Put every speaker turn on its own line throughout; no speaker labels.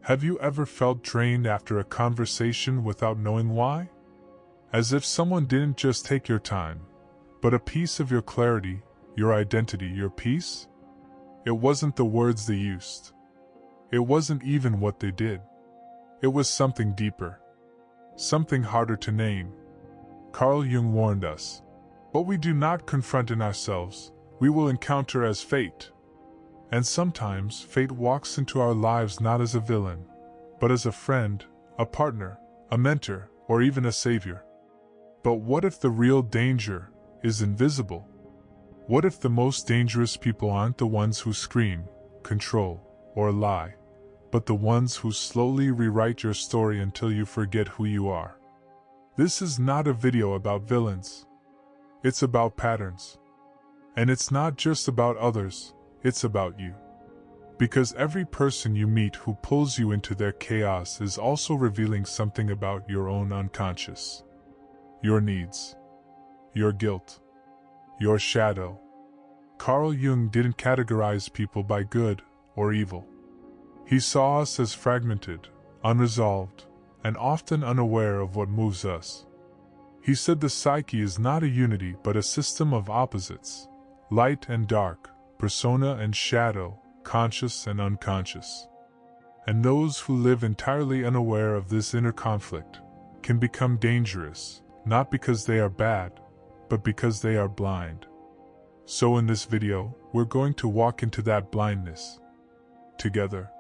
Have you ever felt drained after a conversation without knowing why? As if someone didn't just take your time, but a piece of your clarity, your identity, your peace? It wasn't the words they used. It wasn't even what they did. It was something deeper. Something harder to name. Carl Jung warned us. What we do not confront in ourselves, we will encounter as fate. And sometimes fate walks into our lives not as a villain, but as a friend, a partner, a mentor, or even a savior. But what if the real danger is invisible? What if the most dangerous people aren't the ones who scream, control, or lie, but the ones who slowly rewrite your story until you forget who you are? This is not a video about villains. It's about patterns. And it's not just about others, it's about you. Because every person you meet who pulls you into their chaos is also revealing something about your own unconscious. Your needs. Your guilt. Your shadow. Carl Jung didn't categorize people by good or evil. He saw us as fragmented, unresolved, and often unaware of what moves us. He said the psyche is not a unity but a system of opposites, light and dark, persona and shadow, conscious and unconscious. And those who live entirely unaware of this inner conflict can become dangerous, not because they are bad, but because they are blind. So in this video, we're going to walk into that blindness. Together.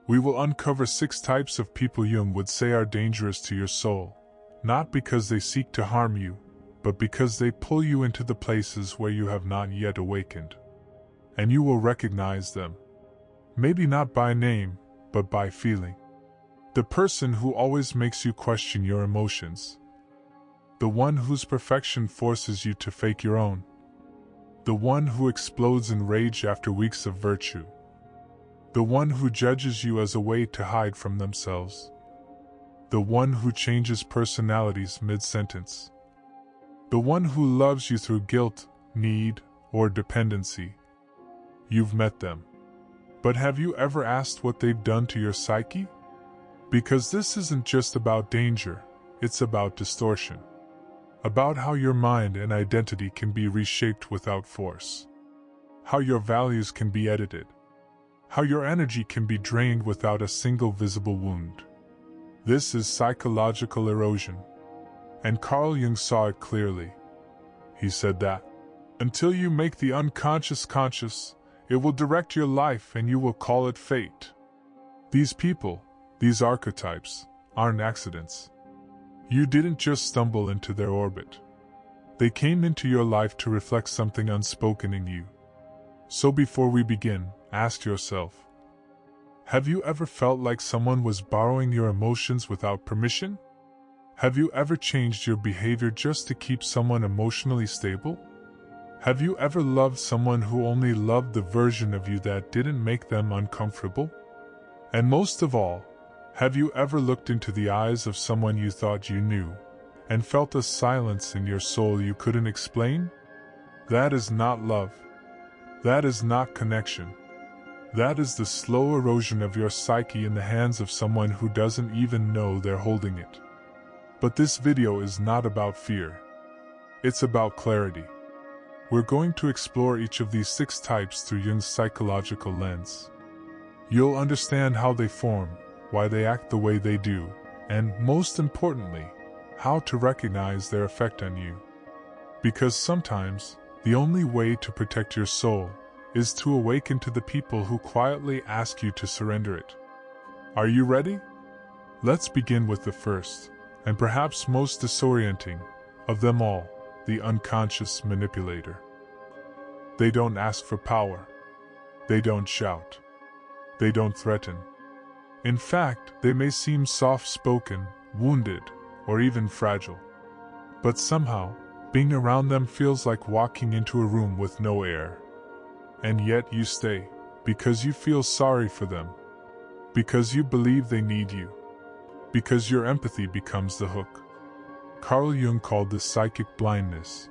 We will uncover 6 types of people Jung would say are dangerous to your soul, not because they seek to harm you, but because they pull you into the places where you have not yet awakened. And you will recognize them. Maybe not by name, but by feeling. The person who always makes you question your emotions. The one whose perfection forces you to fake your own. The one who explodes in rage after weeks of virtue. The one who judges you as a way to hide from themselves. The one who changes personalities mid-sentence. The one who loves you through guilt, need, or dependency. You've met them. But have you ever asked what they've done to your psyche? Because this isn't just about danger, it's about distortion. About how your mind and identity can be reshaped without force. How your values can be edited. How your energy can be drained without a single visible wound. This is psychological erosion. And Carl Jung saw it clearly. He said that, until you make the unconscious conscious, it will direct your life and you will call it fate. These people, these archetypes, aren't accidents. You didn't just stumble into their orbit. They came into your life to reflect something unspoken in you. So before we begin, ask yourself, have you ever felt like someone was borrowing your emotions without permission? Have you ever changed your behavior just to keep someone emotionally stable? Have you ever loved someone who only loved the version of you that didn't make them uncomfortable? And most of all, have you ever looked into the eyes of someone you thought you knew, and felt a silence in your soul you couldn't explain? That is not love. That is not connection. That is the slow erosion of your psyche in the hands of someone who doesn't even know they're holding it. But this video is not about fear. It's about clarity. We're going to explore each of these 6 types through Jung's psychological lens. You'll understand how they form, why they act the way they do, and, most importantly, how to recognize their effect on you. Because sometimes, the only way to protect your soul is to awaken to the people who quietly ask you to surrender it. Are you ready? Let's begin with the first, and perhaps most disorienting, of them all, the unconscious manipulator. They don't ask for power. They don't shout. They don't threaten. In fact, they may seem soft-spoken, wounded, or even fragile. But somehow, being around them feels like walking into a room with no air. And yet you stay, because you feel sorry for them. Because you believe they need you. Because your empathy becomes the hook. Carl Jung called this psychic blindness,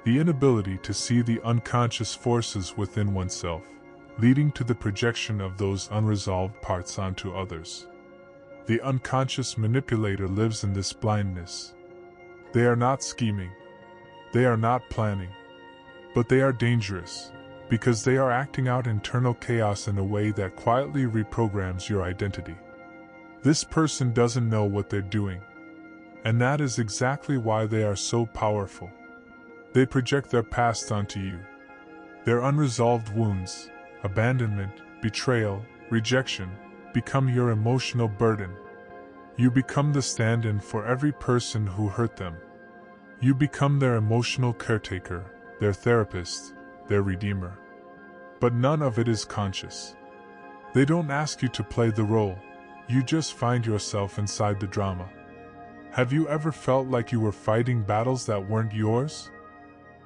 the inability to see the unconscious forces within oneself, leading to the projection of those unresolved parts onto others. The unconscious manipulator lives in this blindness. They are not scheming. They are not planning. But they are dangerous, because they are acting out internal chaos in a way that quietly reprograms your identity. This person doesn't know what they're doing. And that is exactly why they are so powerful. They project their past onto you. Their unresolved wounds, abandonment, betrayal, rejection, become your emotional burden. You become the stand-in for every person who hurt them. You become their emotional caretaker, their therapist, their redeemer. But none of it is conscious. They don't ask you to play the role, you just find yourself inside the drama. Have you ever felt like you were fighting battles that weren't yours?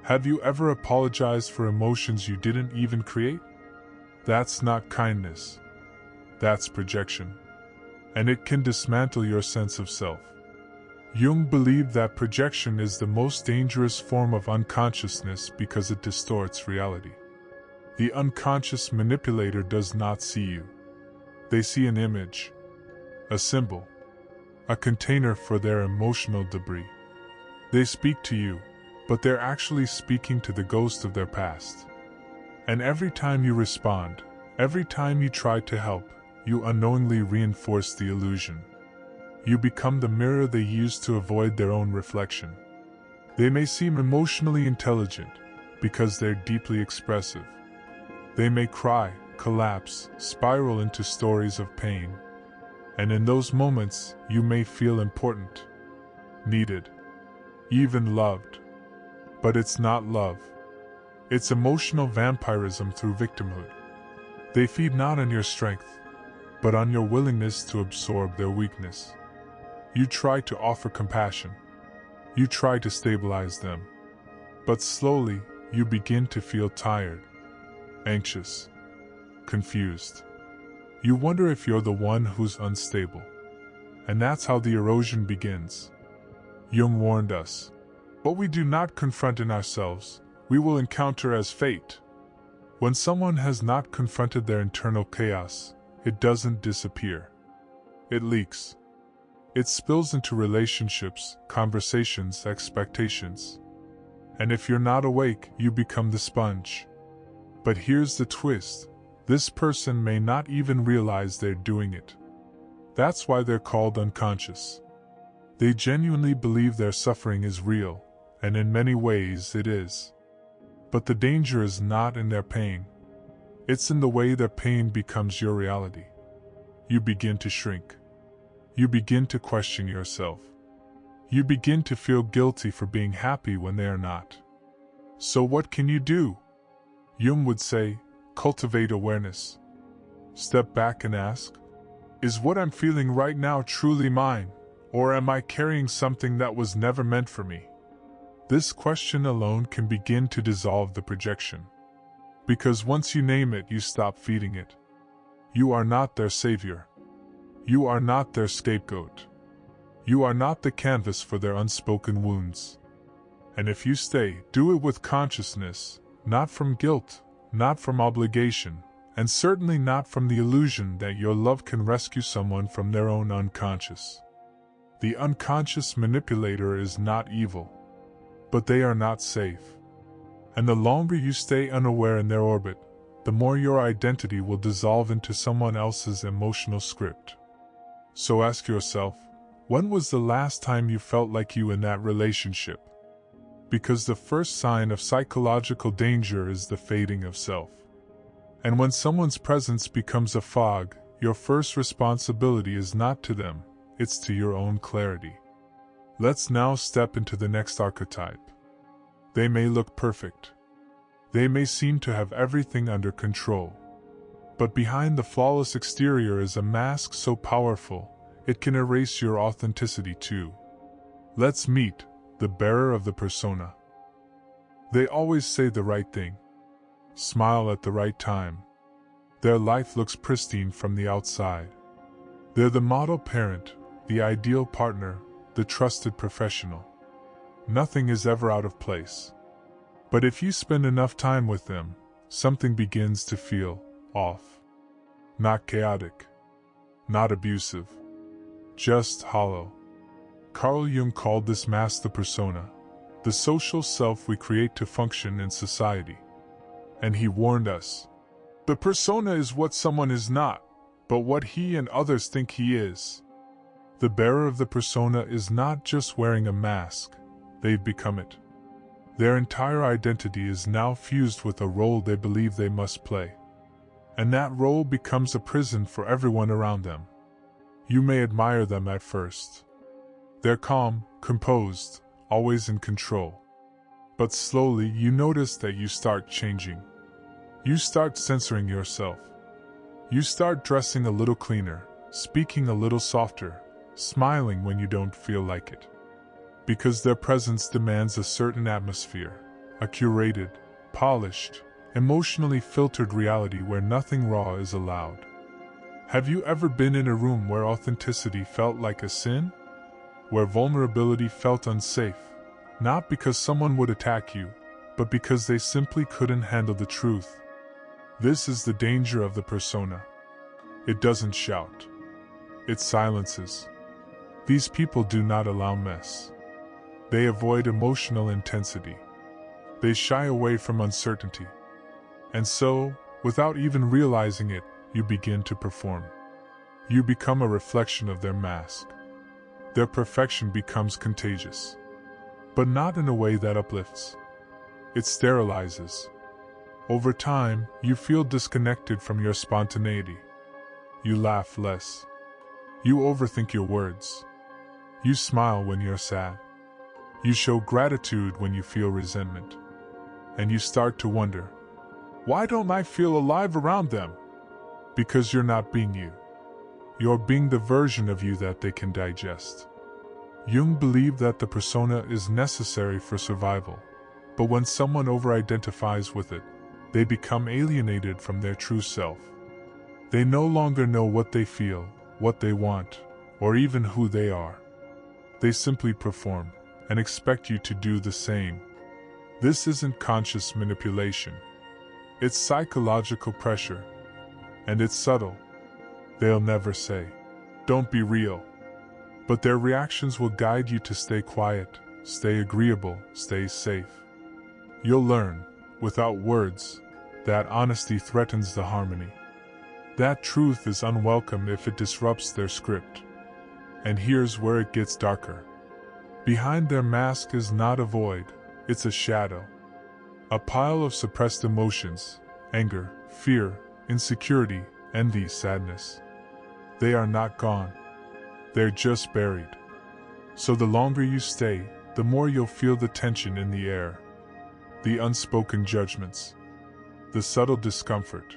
Have you ever apologized for emotions you didn't even create? That's not kindness. That's projection. And it can dismantle your sense of self. Jung believed that projection is the most dangerous form of unconsciousness because it distorts reality. The unconscious manipulator does not see you. They see an image, a symbol, a container for their emotional debris. They speak to you, but they're actually speaking to the ghost of their past. And every time you respond, every time you try to help, you unknowingly reinforce the illusion. You become the mirror they use to avoid their own reflection. They may seem emotionally intelligent because they're deeply expressive. They may cry, collapse, spiral into stories of pain. And in those moments, you may feel important, needed, even loved. But it's not love. It's emotional vampirism through victimhood. They feed not on your strength, but on your willingness to absorb their weakness. You try to offer compassion. You try to stabilize them. But slowly, you begin to feel tired, anxious, confused. You wonder if you're the one who's unstable. And that's how the erosion begins. Jung warned us. What we do not confront in ourselves, we will encounter as fate. When someone has not confronted their internal chaos, it doesn't disappear. It leaks. It spills into relationships, conversations, expectations. And if you're not awake, you become the sponge. But here's the twist. This person may not even realize they're doing it. That's why they're called unconscious. They genuinely believe their suffering is real, and in many ways it is. But the danger is not in their pain. It's in the way their pain becomes your reality. You begin to shrink. You begin to question yourself. You begin to feel guilty for being happy when they are not. So what can you do? Jung would say, cultivate awareness. Step back and ask, is what I'm feeling right now truly mine, or am I carrying something that was never meant for me? This question alone can begin to dissolve the projection. Because once you name it, you stop feeding it. You are not their savior. You are not their scapegoat. You are not the canvas for their unspoken wounds. And if you stay, do it with consciousness, not from guilt, not from obligation, and certainly not from the illusion that your love can rescue someone from their own unconscious. The unconscious manipulator is not evil, but they are not safe. And the longer you stay unaware in their orbit, the more your identity will dissolve into someone else's emotional script. So ask yourself, when was the last time you felt like you in that relationship? Because the first sign of psychological danger is the fading of self. And when someone's presence becomes a fog, your first responsibility is not to them, it's to your own clarity. Let's now step into the next archetype. They may look perfect. They may seem to have everything under control. But behind the flawless exterior is a mask so powerful, it can erase your authenticity too. Let's meet the bearer of the persona. They always say the right thing, smile at the right time. Their life looks pristine from the outside. They're the model parent, the ideal partner, the trusted professional. Nothing is ever out of place. But if you spend enough time with them, something begins to feel off. Not chaotic. Not abusive. Just hollow. Carl Jung called this mask the persona, the social self we create to function in society. And he warned us. The persona is what someone is not, but what he and others think he is. The bearer of the persona is not just wearing a mask, they've become it. Their entire identity is now fused with a role they believe they must play. And that role becomes a prison for everyone around them. You may admire them at first. They're calm, composed, always in control. But slowly you notice that you start changing. You start censoring yourself. You start dressing a little cleaner, speaking a little softer, smiling when you don't feel like it. Because their presence demands a certain atmosphere, a curated, polished, emotionally filtered reality where nothing raw is allowed. Have you ever been in a room where authenticity felt like a sin? Where vulnerability felt unsafe, not because someone would attack you, but because they simply couldn't handle the truth? This is the danger of the persona. It doesn't shout. It silences. These people do not allow mess. They avoid emotional intensity. They shy away from uncertainty. And so, without even realizing it, you begin to perform. You become a reflection of their mask. Their perfection becomes contagious. But not in a way that uplifts. It sterilizes. Over time, you feel disconnected from your spontaneity. You laugh less. You overthink your words. You smile when you're sad. You show gratitude when you feel resentment. And you start to wonder, why don't I feel alive around them? Because you're not being you. You're being the version of you that they can digest. Jung believed that the persona is necessary for survival, but when someone over-identifies with it, they become alienated from their true self. They no longer know what they feel, what they want, or even who they are. They simply perform, and expect you to do the same. This isn't conscious manipulation. It's psychological pressure. And it's subtle. They'll never say, "Don't be real." But their reactions will guide you to stay quiet, stay agreeable, stay safe. You'll learn, without words, that honesty threatens the harmony. That truth is unwelcome if it disrupts their script. And here's where it gets darker. Behind their mask is not a void, it's a shadow. A pile of suppressed emotions, anger, fear, insecurity, envy, sadness. They are not gone. They're just buried. So the longer you stay, the more you'll feel the tension in the air. The unspoken judgments. The subtle discomfort.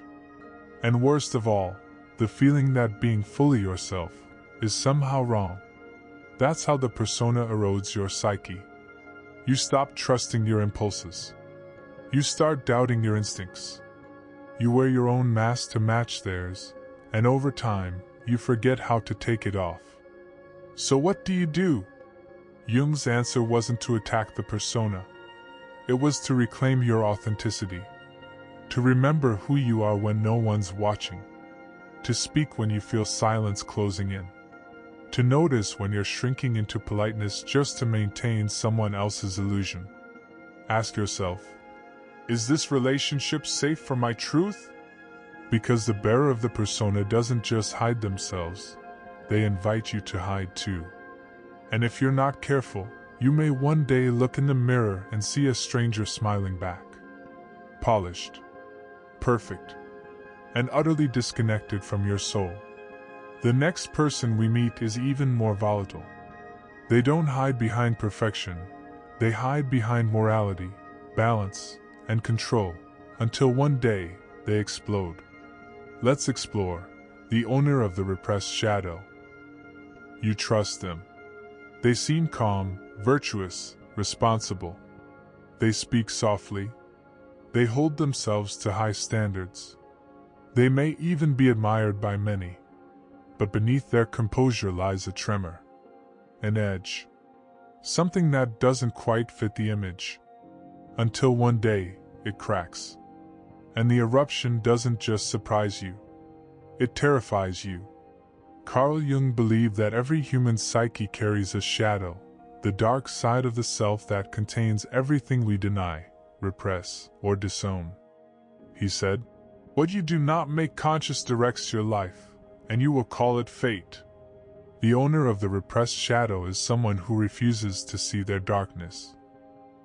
And worst of all, the feeling that being fully yourself is somehow wrong. That's how the persona erodes your psyche. You stop trusting your impulses. You start doubting your instincts. You wear your own mask to match theirs, and over time, you forget how to take it off. So what do you do? Jung's answer wasn't to attack the persona. It was to reclaim your authenticity. To remember who you are when no one's watching. To speak when you feel silence closing in. To notice when you're shrinking into politeness just to maintain someone else's illusion. Ask yourself, is this relationship safe for my truth? Because the bearer of the persona doesn't just hide themselves, they invite you to hide too. And if you're not careful, you may one day look in the mirror and see a stranger smiling back. Polished, perfect, and utterly disconnected from your soul. The next person we meet is even more volatile. They don't hide behind perfection, they hide behind morality, balance, and control, until one day, they explode. Let's explore the owner of the repressed shadow. You trust them. They seem calm, virtuous, responsible. They speak softly. They hold themselves to high standards. They may even be admired by many. But beneath their composure lies a tremor. An edge. Something that doesn't quite fit the image. Until one day, it cracks. And the eruption doesn't just surprise you. It terrifies you. Carl Jung believed that every human psyche carries a shadow, the dark side of the self that contains everything we deny, repress, or disown. He said, "What you do not make conscious directs your life, and you will call it fate." The owner of the repressed shadow is someone who refuses to see their darkness.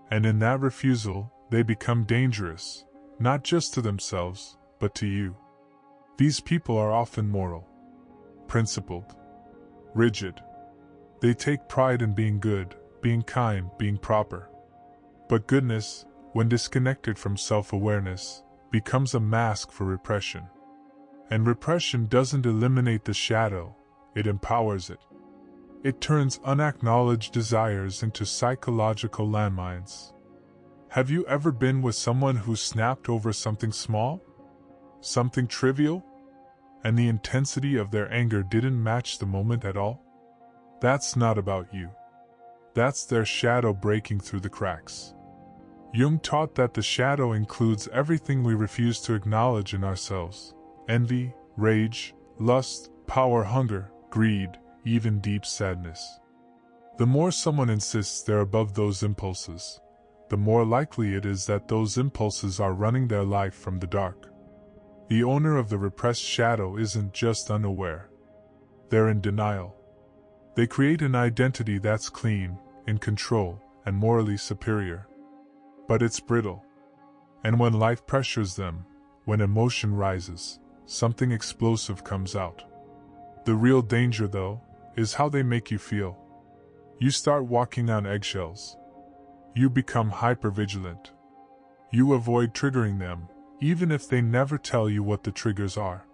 And in that refusal, they become dangerous, not just to themselves, but to you. These people are often moral, principled, rigid. They take pride in being good, being kind, being proper. But goodness, when disconnected from self-awareness, becomes a mask for repression. And repression doesn't eliminate the shadow, it empowers it. It turns unacknowledged desires into psychological landmines. Have you ever been with someone who snapped over something small? Something trivial? And the intensity of their anger didn't match the moment at all? That's not about you. That's their shadow breaking through the cracks. Jung taught that the shadow includes everything we refuse to acknowledge in ourselves: envy, rage, lust, power, hunger, greed, even deep sadness. The more someone insists they're above those impulses, the more likely it is that those impulses are running their life from the dark. The owner of the repressed shadow isn't just unaware. They're in denial. They create an identity that's clean, in control, and morally superior. But it's brittle. And when life pressures them, when emotion rises, something explosive comes out. The real danger, though, is how they make you feel. You start walking on eggshells. You become hypervigilant. You avoid triggering them, even if they never tell you what the triggers are.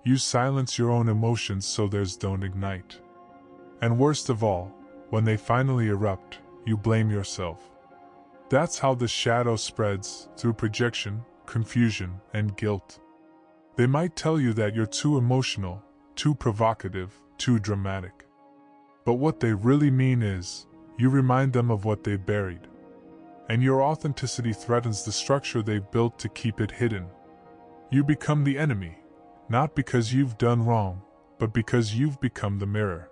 You silence your own emotions so theirs don't ignite. And worst of all, when they finally erupt, you blame yourself. That's how the shadow spreads, through projection, confusion, and guilt. They might tell you that you're too emotional, too provocative, too dramatic. But what they really mean is, you remind them of what they've buried. And your authenticity threatens the structure they've built to keep it hidden. You become the enemy, not because you've done wrong, but because you've become the mirror.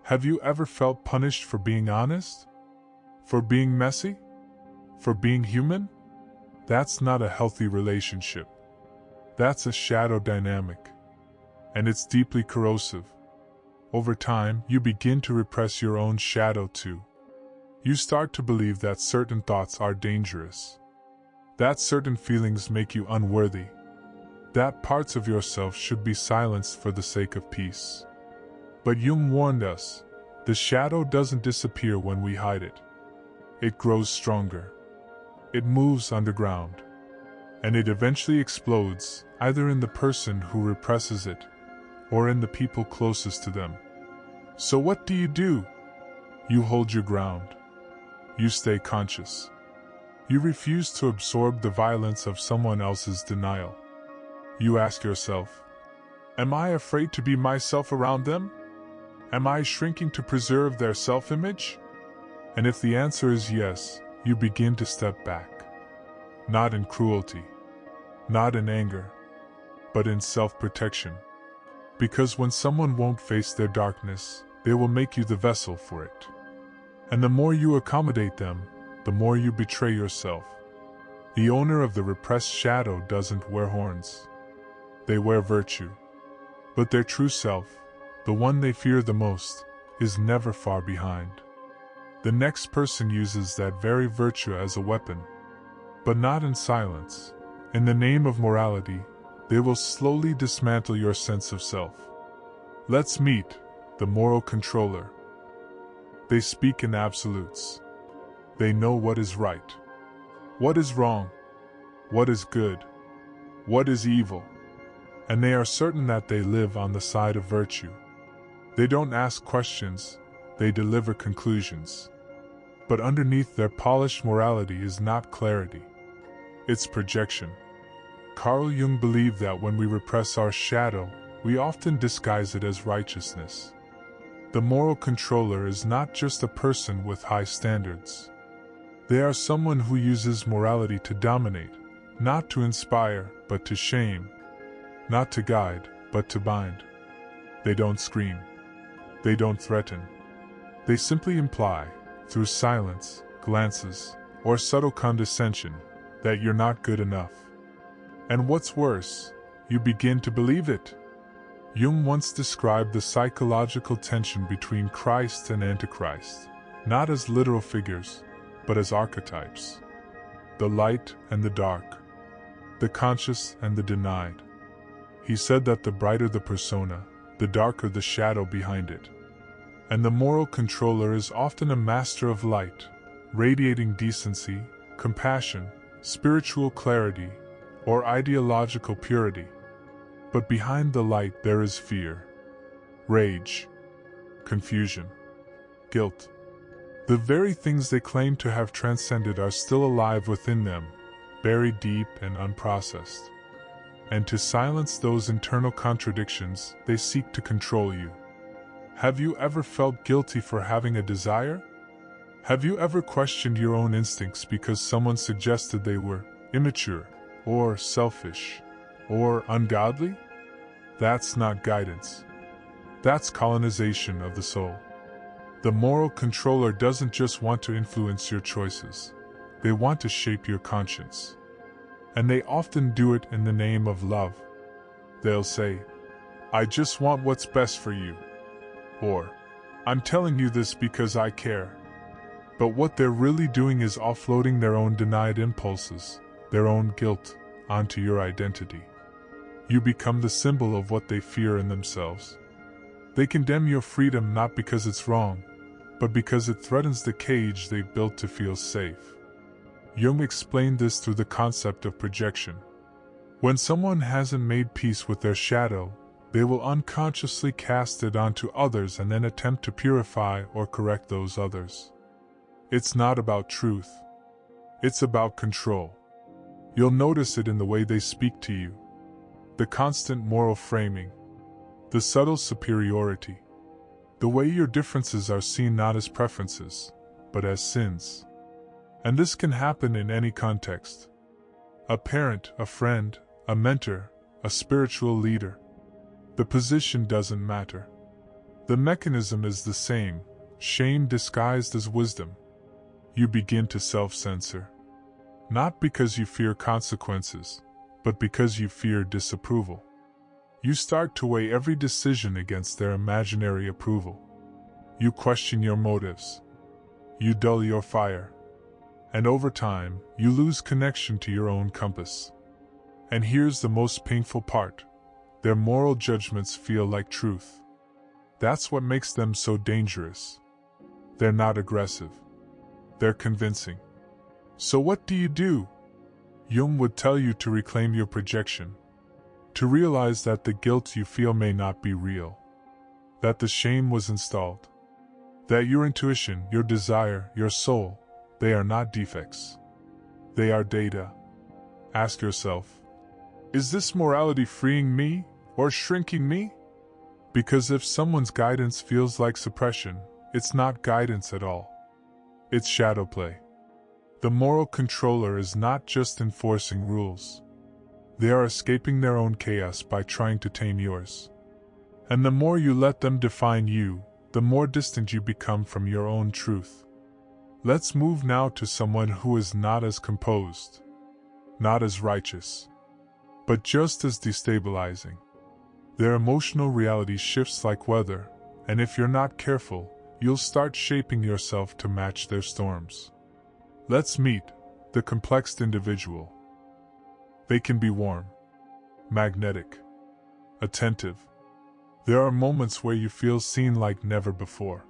Have you ever felt punished for being honest? For being messy? For being human? That's not a healthy relationship. That's a shadow dynamic. And it's deeply corrosive. Over time, you begin to repress your own shadow too. You start to believe that certain thoughts are dangerous. That certain feelings make you unworthy. That parts of yourself should be silenced for the sake of peace. But Jung warned us, the shadow doesn't disappear when we hide it. It grows stronger. It moves underground. And it eventually explodes, either in the person who represses it, or in the people closest to them. So what do? You hold your ground. You stay conscious. You refuse to absorb the violence of someone else's denial. You ask yourself, am I afraid to be myself around them? Am I shrinking to preserve their self-image? And if the answer is yes, you begin to step back. Not in cruelty, not in anger, but in self-protection. Because when someone won't face their darkness, they will make you the vessel for it. And the more you accommodate them, the more you betray yourself. The owner of the repressed shadow doesn't wear horns. They wear virtue. But their true self, the one they fear the most, is never far behind. The next person uses that very virtue as a weapon. But not in silence. In the name of morality, they will slowly dismantle your sense of self. Let's meet the moral controller. They speak in absolutes. They know what is right, what is wrong, what is good, what is evil, and they are certain that they live on the side of virtue. They don't ask questions, they deliver conclusions. But underneath their polished morality is not clarity. It's projection. Carl Jung believed that when we repress our shadow, we often disguise it as righteousness. The moral controller is not just a person with high standards. They are someone who uses morality to dominate, not to inspire, but to shame, not to guide, but to bind. They don't scream. They don't threaten. They simply imply, through silence, glances, or subtle condescension, that you're not good enough. And what's worse, you begin to believe it. Jung once described the psychological tension between Christ and Antichrist, not as literal figures, but as archetypes. The light and the dark, the conscious and the denied. He said that the brighter the persona, the darker the shadow behind it. And the moral controller is often a master of light, radiating decency, compassion, spiritual clarity, or ideological purity. But behind the light there is fear, rage, confusion, guilt. The very things they claim to have transcended are still alive within them, buried deep and unprocessed. And to silence those internal contradictions, they seek to control you. Have you ever felt guilty for having a desire? Have you ever questioned your own instincts because someone suggested they were immature, or selfish, or ungodly? That's not guidance. That's colonization of the soul. The moral controller doesn't just want to influence your choices. They want to shape your conscience. And they often do it in the name of love. They'll say, "I just want what's best for you." Or, "I'm telling you this because I care." But what they're really doing is offloading their own denied impulses, their own guilt, onto your identity. You become the symbol of what they fear in themselves. They condemn your freedom not because it's wrong, but because it threatens the cage they've built to feel safe. Jung explained this through the concept of projection. When someone hasn't made peace with their shadow, they will unconsciously cast it onto others and then attempt to purify or correct those others. It's not about truth. It's about control. You'll notice it in the way they speak to you. The constant moral framing. The subtle superiority. The way your differences are seen not as preferences, but as sins. And this can happen in any context. A parent, a friend, a mentor, a spiritual leader. The position doesn't matter. The mechanism is the same, shame disguised as wisdom. You begin to self-censor. Not because you fear consequences, but because you fear disapproval. You start to weigh every decision against their imaginary approval. You question your motives. You dull your fire. And over time, you lose connection to your own compass. And here's the most painful part. Their moral judgments feel like truth. That's what makes them so dangerous. They're not aggressive. They're convincing. So what do you do? Jung would tell you to reclaim your projection. To realize that the guilt you feel may not be real. That the shame was installed. That your intuition, your desire, your soul, they are not defects. They are data. Ask yourself, is this morality freeing me or shrinking me? Because if someone's guidance feels like suppression, it's not guidance at all. It's shadow play. The moral controller is not just enforcing rules. They are escaping their own chaos by trying to tame yours. And the more you let them define you, the more distant you become from your own truth. Let's move now to someone who is not as composed, not as righteous, but just as destabilizing. Their emotional reality shifts like weather, and if you're not careful, you'll start shaping yourself to match their storms. Let's meet the complex individual. They can be warm, magnetic, attentive. There are moments where you feel seen like never before.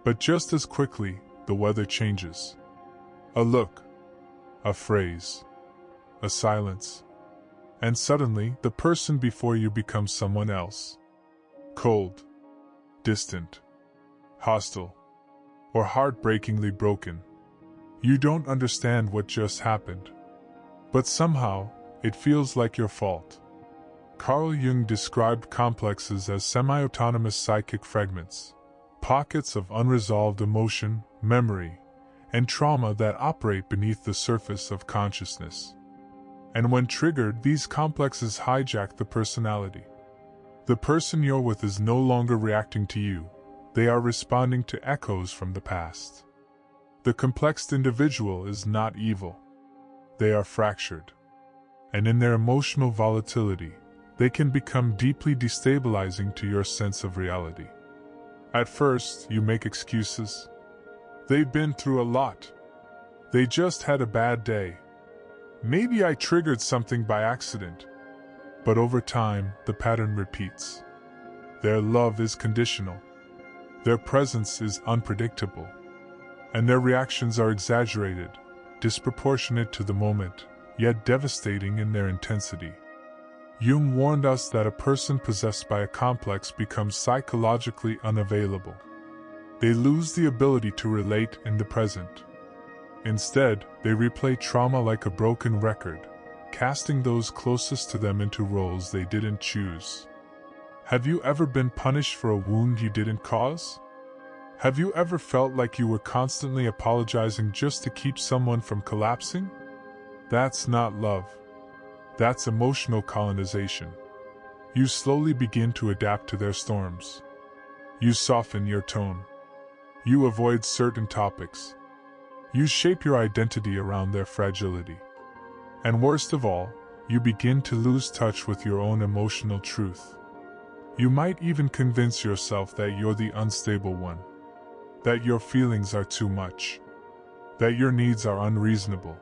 But just as quickly, the weather changes. A look, a phrase, a silence. And suddenly, the person before you becomes someone else. Cold, distant, hostile, or heartbreakingly broken. You don't understand what just happened. But somehow, it feels like your fault. Carl Jung described complexes as semi-autonomous psychic fragments, pockets of unresolved emotion, memory, and trauma that operate beneath the surface of consciousness. And when triggered, these complexes hijack the personality. The person you're with is no longer reacting to you, they are responding to echoes from the past. The complexed individual is not evil. They are fractured. And in their emotional volatility, they can become deeply destabilizing to your sense of reality. At first, you make excuses. They've been through a lot. They just had a bad day. Maybe I triggered something by accident. But over time, the pattern repeats. Their love is conditional. Their presence is unpredictable. And their reactions are exaggerated, disproportionate to the moment, yet devastating in their intensity. Jung warned us that a person possessed by a complex becomes psychologically unavailable. They lose the ability to relate in the present. Instead, they replay trauma like a broken record, casting those closest to them into roles they didn't choose. Have you ever been punished for a wound you didn't cause? Have you ever felt like you were constantly apologizing just to keep someone from collapsing? That's not love. That's emotional colonization. You slowly begin to adapt to their storms. You soften your tone. You avoid certain topics. You shape your identity around their fragility. And worst of all, you begin to lose touch with your own emotional truth. You might even convince yourself that you're the unstable one. That your feelings are too much. That your needs are unreasonable.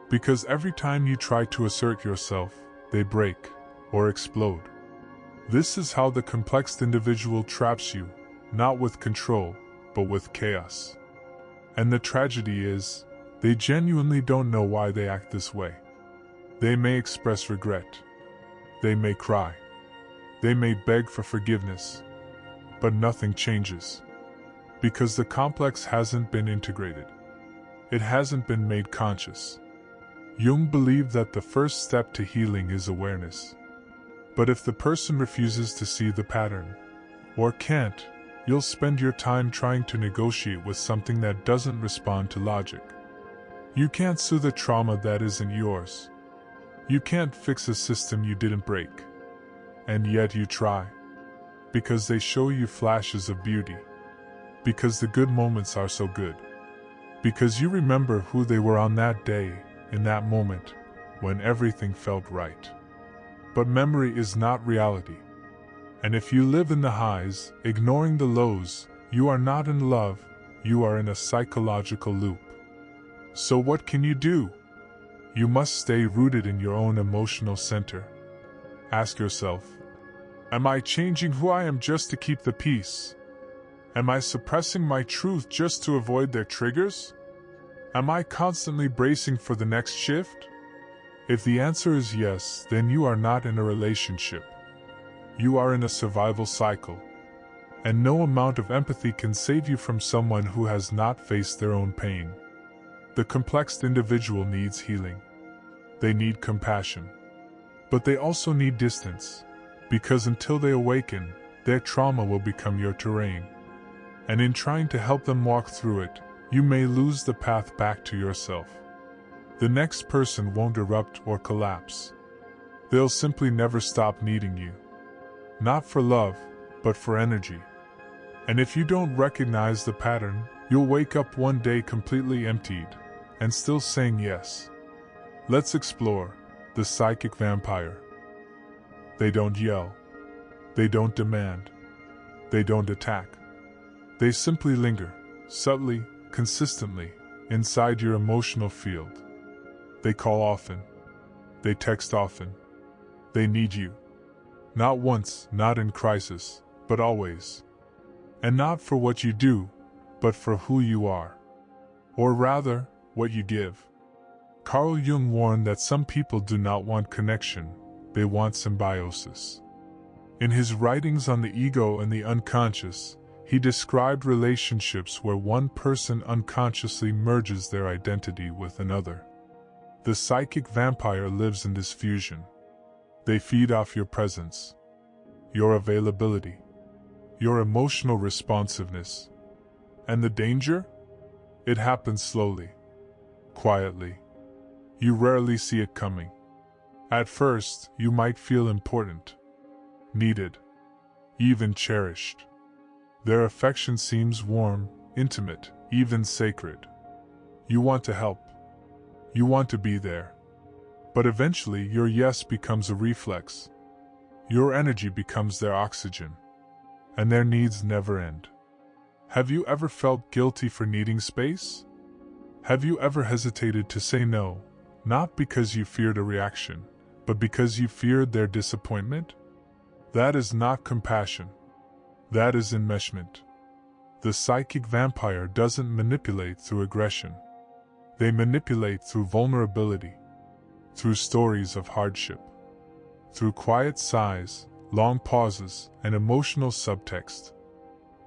Because every time you try to assert yourself, they break or explode. This is how the complex individual traps you, not with control, but with chaos. And the tragedy is, they genuinely don't know why they act this way. They may express regret. They may cry. They may beg for forgiveness. But nothing changes. Because the complex hasn't been integrated. It hasn't been made conscious. Jung believed that the first step to healing is awareness. But if the person refuses to see the pattern, or can't, you'll spend your time trying to negotiate with something that doesn't respond to logic. You can't soothe a trauma that isn't yours. You can't fix a system you didn't break. And yet you try. Because they show you flashes of beauty. Because the good moments are so good. Because you remember who they were on that day, in that moment, when everything felt right. But memory is not reality. And if you live in the highs, ignoring the lows, you are not in love, you are in a psychological loop. So what can you do? You must stay rooted in your own emotional center. Ask yourself, am I changing who I am just to keep the peace? Am I suppressing my truth just to avoid their triggers? Am I constantly bracing for the next shift? If the answer is yes, then you are not in a relationship. You are in a survival cycle. And no amount of empathy can save you from someone who has not faced their own pain. The complex individual needs healing. They need compassion. But they also need distance, because until they awaken, their trauma will become your terrain. And in trying to help them walk through it, you may lose the path back to yourself. The next person won't erupt or collapse. They'll simply never stop needing you. Not for love, but for energy. And if you don't recognize the pattern, you'll wake up one day completely emptied, and still saying yes. Let's explore the psychic vampire. They don't yell. They don't demand. They don't attack. They simply linger, subtly, consistently, inside your emotional field. They call often. They text often. They need you. Not once, not in crisis, but always. And not for what you do, but for who you are. Or rather, what you give. Carl Jung warned that some people do not want connection, they want symbiosis. In his writings on the ego and the unconscious, he described relationships where one person unconsciously merges their identity with another. The psychic vampire lives in this fusion. They feed off your presence, your availability, your emotional responsiveness. And the danger? It happens slowly, quietly. You rarely see it coming. At first, you might feel important, needed, even cherished. Their affection seems warm, intimate, even sacred. You want to help. You want to be there. But eventually, your yes becomes a reflex. Your energy becomes their oxygen. And their needs never end. Have you ever felt guilty for needing space? Have you ever hesitated to say no, not because you feared a reaction, but because you feared their disappointment? That is not compassion. That is enmeshment. The psychic vampire doesn't manipulate through aggression. They manipulate through vulnerability, through stories of hardship, through quiet sighs, long pauses, and emotional subtext.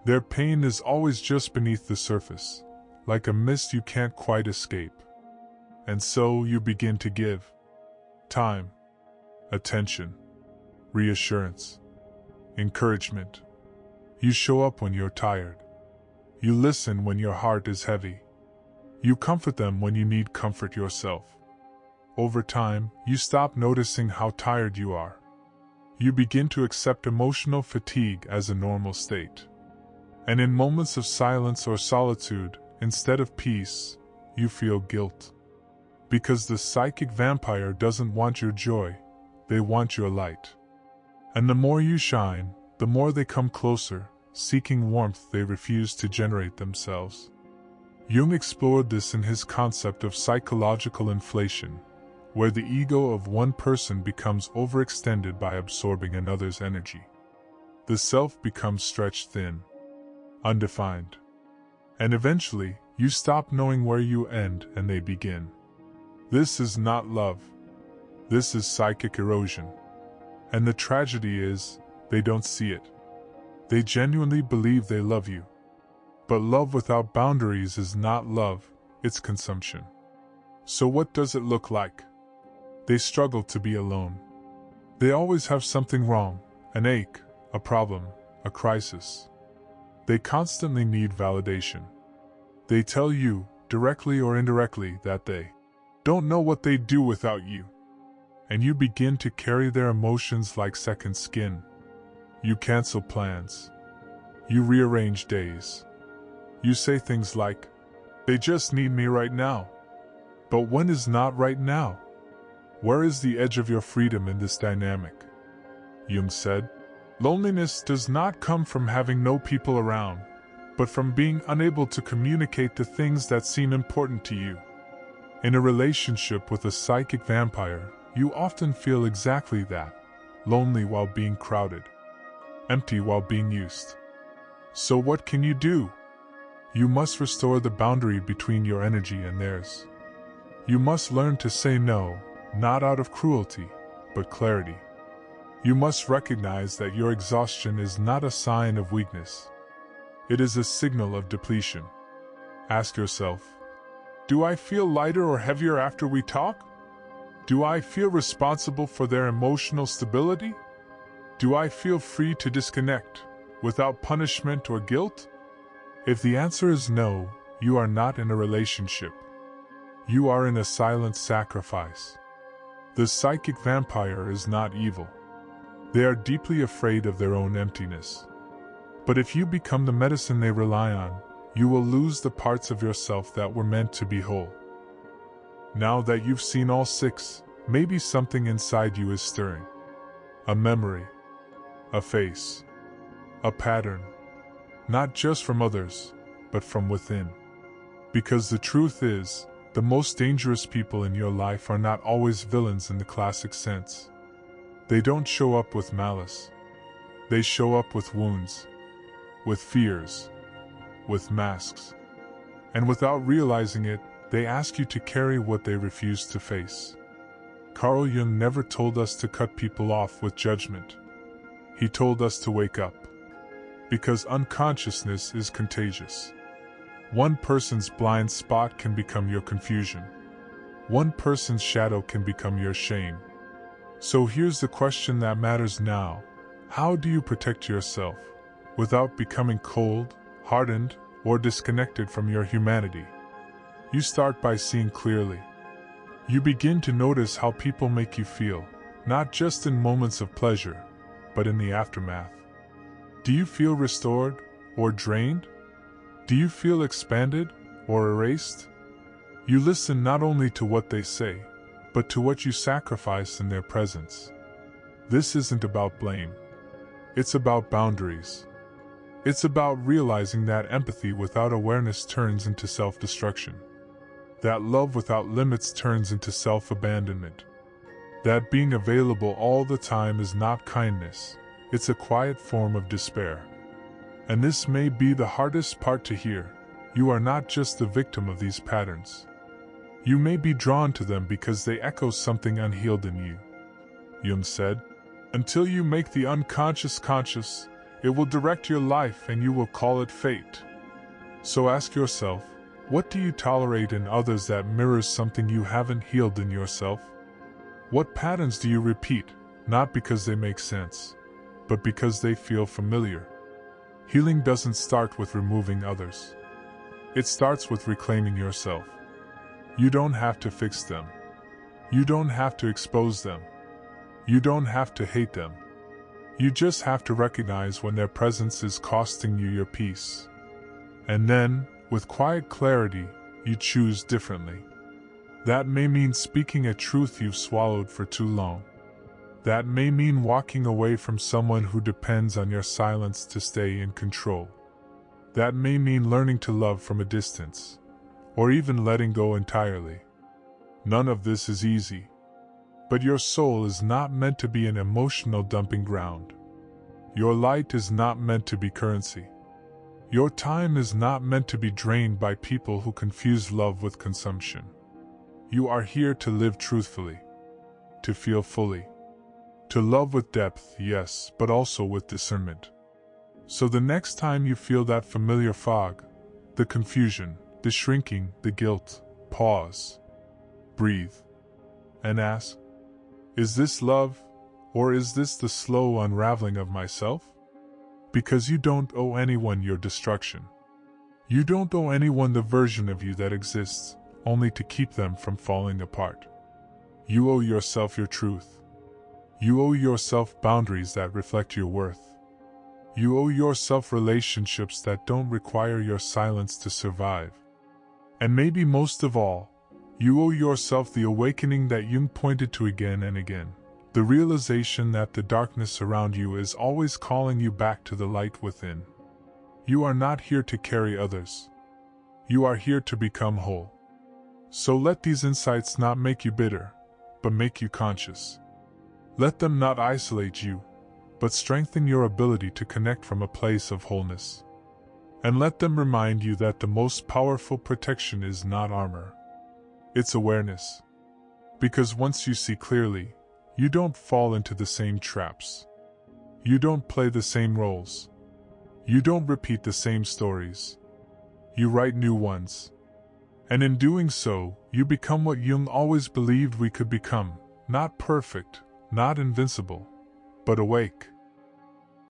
Their pain is always just beneath the surface, like a mist you can't quite escape. And so you begin to give time, attention, reassurance, encouragement. You show up when you're tired. You listen when your heart is heavy. You comfort them when you need comfort yourself. Over time, you stop noticing how tired you are. You begin to accept emotional fatigue as a normal state. And in moments of silence or solitude, instead of peace, you feel guilt. Because the psychic vampire doesn't want your joy, they want your light. And the more you shine, the more they come closer, seeking warmth they refuse to generate themselves. Jung explored this in his concept of psychological inflation, where the ego of one person becomes overextended by absorbing another's energy. The self becomes stretched thin, undefined. And eventually, you stop knowing where you end and they begin. This is not love. This is psychic erosion. And the tragedy is, they don't see it. They genuinely believe they love you. But love without boundaries is not love, it's consumption. So what does it look like? They struggle to be alone. They always have something wrong, an ache, a problem, a crisis. They constantly need validation. They tell you, directly or indirectly, that they don't know what they'd do without you. And you begin to carry their emotions like second skin. You cancel plans. You rearrange days. You say things like, "They just need me right now." But when is not right now? Where is the edge of your freedom in this dynamic? Jung said, "Loneliness does not come from having no people around, but from being unable to communicate the things that seem important to you." In a relationship with a psychic vampire, you often feel exactly that, lonely while being crowded, empty while being used. So what can you do? You must restore the boundary between your energy and theirs. You must learn to say no, not out of cruelty, but clarity. You must recognize that your exhaustion is not a sign of weakness. It is a signal of depletion. Ask yourself, do I feel lighter or heavier after we talk? Do I feel responsible for their emotional stability? Do I feel free to disconnect, without punishment or guilt? If the answer is no, you are not in a relationship. You are in a silent sacrifice. The psychic vampire is not evil. They are deeply afraid of their own emptiness. But if you become the medicine they rely on, you will lose the parts of yourself that were meant to be whole. Now that you've seen all six, maybe something inside you is stirring. A memory, a face, a pattern, not just from others, but from within. Because the truth is, the most dangerous people in your life are not always villains in the classic sense. They don't show up with malice. They show up with wounds, with fears, with masks. And without realizing it, they ask you to carry what they refuse to face. Carl Jung never told us to cut people off with judgment. He told us to wake up. Because unconsciousness is contagious. One person's blind spot can become your confusion. One person's shadow can become your shame. So here's the question that matters now. How do you protect yourself without becoming cold, hardened, or disconnected from your humanity? You start by seeing clearly. You begin to notice how people make you feel, not just in moments of pleasure, but in the aftermath. Do you feel restored or drained? Do you feel expanded or erased? You listen not only to what they say, but to what you sacrifice in their presence. This isn't about blame. It's about boundaries. It's about realizing that empathy without awareness turns into self-destruction. That love without limits turns into self-abandonment. That being available all the time is not kindness, it's a quiet form of despair. And this may be the hardest part to hear. You are not just the victim of these patterns. You may be drawn to them because they echo something unhealed in you. Jung said, "Until you make the unconscious conscious, it will direct your life and you will call it fate." So ask yourself, what do you tolerate in others that mirrors something you haven't healed in yourself? What patterns do you repeat, not because they make sense, but because they feel familiar? Healing doesn't start with removing others. It starts with reclaiming yourself. You don't have to fix them. You don't have to expose them. You don't have to hate them. You just have to recognize when their presence is costing you your peace. And then, with quiet clarity, you choose differently. That may mean speaking a truth you've swallowed for too long. That may mean walking away from someone who depends on your silence to stay in control. That may mean learning to love from a distance, or even letting go entirely. None of this is easy. But your soul is not meant to be an emotional dumping ground. Your light is not meant to be currency. Your time is not meant to be drained by people who confuse love with consumption. You are here to live truthfully, to feel fully, to love with depth, yes, but also with discernment. So the next time you feel that familiar fog, the confusion, the shrinking, the guilt, pause, breathe, and ask, is this love, or is this the slow unraveling of myself? Because you don't owe anyone your destruction. You don't owe anyone the version of you that exists, only to keep them from falling apart. You owe yourself your truth. You owe yourself boundaries that reflect your worth. You owe yourself relationships that don't require your silence to survive. And maybe most of all, you owe yourself the awakening that Jung pointed to again and again. The realization that the darkness around you is always calling you back to the light within. You are not here to carry others. You are here to become whole. So let these insights not make you bitter, but make you conscious. Let them not isolate you, but strengthen your ability to connect from a place of wholeness. And let them remind you that the most powerful protection is not armor. It's awareness. Because once you see clearly, you don't fall into the same traps. You don't play the same roles. You don't repeat the same stories. You write new ones. And in doing so, you become what Jung always believed we could become, not perfect, not invincible, but awake.